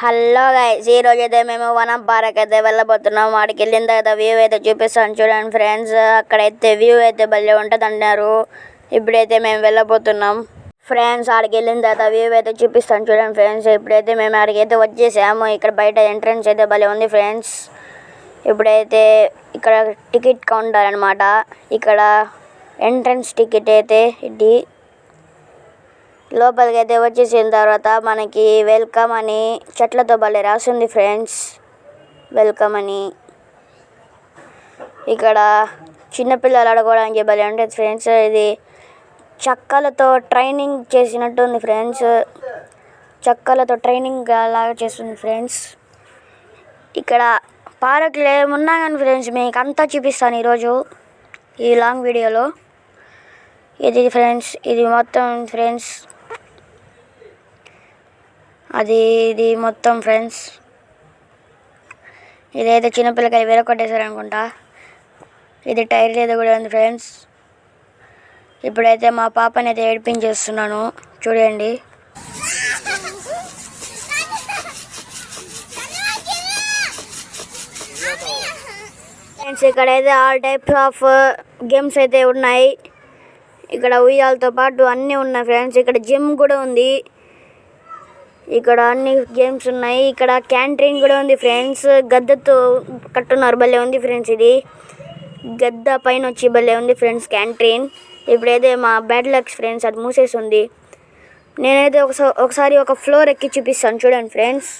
Hello guys, ఈ రోజు అయితే మేము వనం పార్క్ అయితే వెళ్ళబోతున్నాం. వాడికి వెళ్ళిన తర్వాత వ్యూ అయితే చూపిస్తాను చూడండి ఫ్రెండ్స్. అక్కడైతే వ్యూ అయితే భలే ఉంటుంది అన్నారు. ఇప్పుడైతే మేము వెళ్ళబోతున్నాం ఫ్రెండ్స్. ఆడికి వెళ్ళిన తర్వాత వ్యూ అయితే చూపిస్తాను చూడండి ఫ్రెండ్స్. ఇప్పుడైతే మేము ఆడికి అయితే వచ్చేసాము. ఇక్కడ బయట ఎంట్రన్స్ అయితే భలే ఉంది ఫ్రెండ్స్. ఇప్పుడైతే ఇక్కడ టికెట్ కౌంటర్ అనమాట. ఇక్కడ ఎంట్రన్స్ టికెట్ అయితే ఇది. లోపలికి అయితే వచ్చేసిన తర్వాత మనకి వెల్కమ్ అని చెట్లతో భలే రాసింది ఫ్రెండ్స్, వెల్కమ్ అని. ఇక్కడ చిన్నపిల్లలు ఆడుకోవడానికి భలే ఉంటుంది ఫ్రెండ్స్. ఇది చెక్కలతో ట్రైనింగ్ చేసినట్టు ఉంది ఫ్రెండ్స్. చెక్కలతో ట్రైనింగ్ లాగా చేస్తుంది ఫ్రెండ్స్. ఇక్కడ పార్కులు ఏమున్నా కానీ ఫ్రెండ్స్ మీకు అంతా చూపిస్తాను ఈరోజు ఈ లాంగ్ వీడియోలో. ఇది ఫ్రెండ్స్, ఇది మొత్తం ఫ్రెండ్స్, ఇది మొత్తం ఫ్రెండ్స్. ఇదైతే చిన్నపిల్లకాయలు వేరే కొట్టేశారు అనుకుంటా. ఇది టైర్ ఏదో కూడా ఉంది ఫ్రెండ్స్. ఇప్పుడైతే మా పాపని అయితే ఏడిపించేస్తున్నాను చూడండి. ఫ్రెండ్స్ ఇక్కడైతే ఆల్ టైప్స్ ఆఫ్ గేమ్స్ అయితే ఉన్నాయి. ఇక్కడ ఉయ్యాలతో పాటు అన్నీ ఉన్నాయి ఫ్రెండ్స్. ఇక్కడ జిమ్ కూడా ఉంది. ఇక్కడ అన్ని గేమ్స్ ఉన్నాయి. ఇక్కడ క్యాంటీన్ కూడా ఉంది ఫ్రెండ్స్. గద్దతో కట్టున్నారు, భలే ఉంది ఫ్రెండ్స్. ఇది గద్ద పైన వచ్చి భలే ఉంది ఫ్రెండ్స్ క్యాంటీన్. ఇప్పుడైతే మా బ్యాడ్ లక్స్ ఫ్రెండ్స్, అది మూసేసి ఉంది. నేనైతే ఒకసారి ఒక ఫ్లోర్ ఎక్కి చూపిస్తాను చూడండి ఫ్రెండ్స్.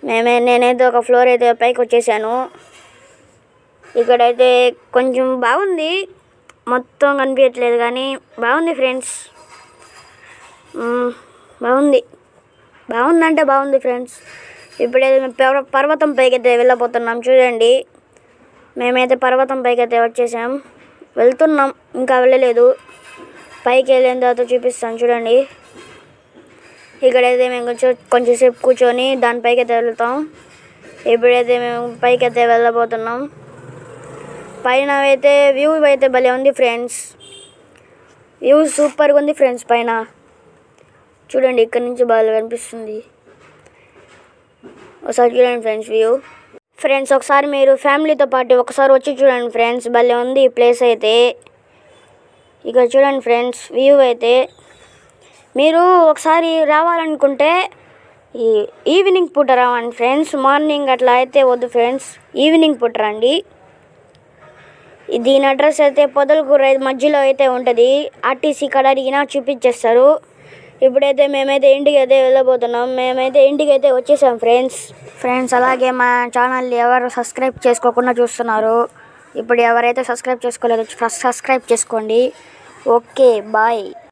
నేనైతే ఒక ఫ్లోర్ అయితే పైకి వచ్చేసాను. ఇక్కడైతే కొంచెం బాగుంది, మొత్తం కనిపించట్లేదు కానీ బాగుంది ఫ్రెండ్స్. బాగుందంటే బాగుంది ఫ్రెండ్స్. ఇప్పుడైతే మేము పర్వతం పైకి అయితే వెళ్ళబోతున్నాం చూడండి. మేమైతే పర్వతం పైకి అయితే వచ్చేసాం, వెళ్తున్నాం, ఇంకా వెళ్ళలేదు. పైకి వెళ్ళిన తర్వాత చూపిస్తాను చూడండి. ఇక్కడైతే మేము కొంచెంసేపు కూర్చొని దానిపైకి అయితే వెళ్తాం. ఇప్పుడైతే మేము పైకి అయితే వెళ్ళబోతున్నాం. పైన అయితే వ్యూ అయితే భలే ఉంది ఫ్రెండ్స్. వ్యూ సూపర్గా ఉంది ఫ్రెండ్స్. పైన చూడండి, ఇక్కడ నుంచి బాగా కనిపిస్తుంది. ఒకసారి చూడండి ఫ్రెండ్స్ వ్యూ. ఫ్రెండ్స్ ఒకసారి మీరు ఫ్యామిలీతో పాటు ఒకసారి వచ్చి చూడండి ఫ్రెండ్స్, భలే ఉంది ఈ ప్లేస్ అయితే. ఇక్కడ చూడండి ఫ్రెండ్స్ వ్యూ అయితే. మీరు ఒకసారి రావాలనుకుంటే ఈవినింగ్ పూట రావండి ఫ్రెండ్స్. మార్నింగ్ అట్లా అయితే వద్దు ఫ్రెండ్స్, ఈవినింగ్ పూట రండి. దీని అడ్రస్ అయితే పొదలకూర మధ్యలో అయితే ఉంటుంది. ఆర్టీసీ కాడ అడిగినా చూపించేస్తారు. ఇప్పుడైతే మేమైతే ఇంటికి అయితే వెళ్ళబోతున్నాం. మేమైతే ఇంటికి అయితే వచ్చేసాం ఫ్రెండ్స్. అలాగే మా ఛానల్ ఎవరు సబ్స్క్రైబ్ చేసుకోకుండా చూస్తున్నారు, ఇప్పుడు ఎవరైతే సబ్స్క్రైబ్ చేసుకోలేదో సబ్స్క్రైబ్ చేసుకోండి. Okay bye.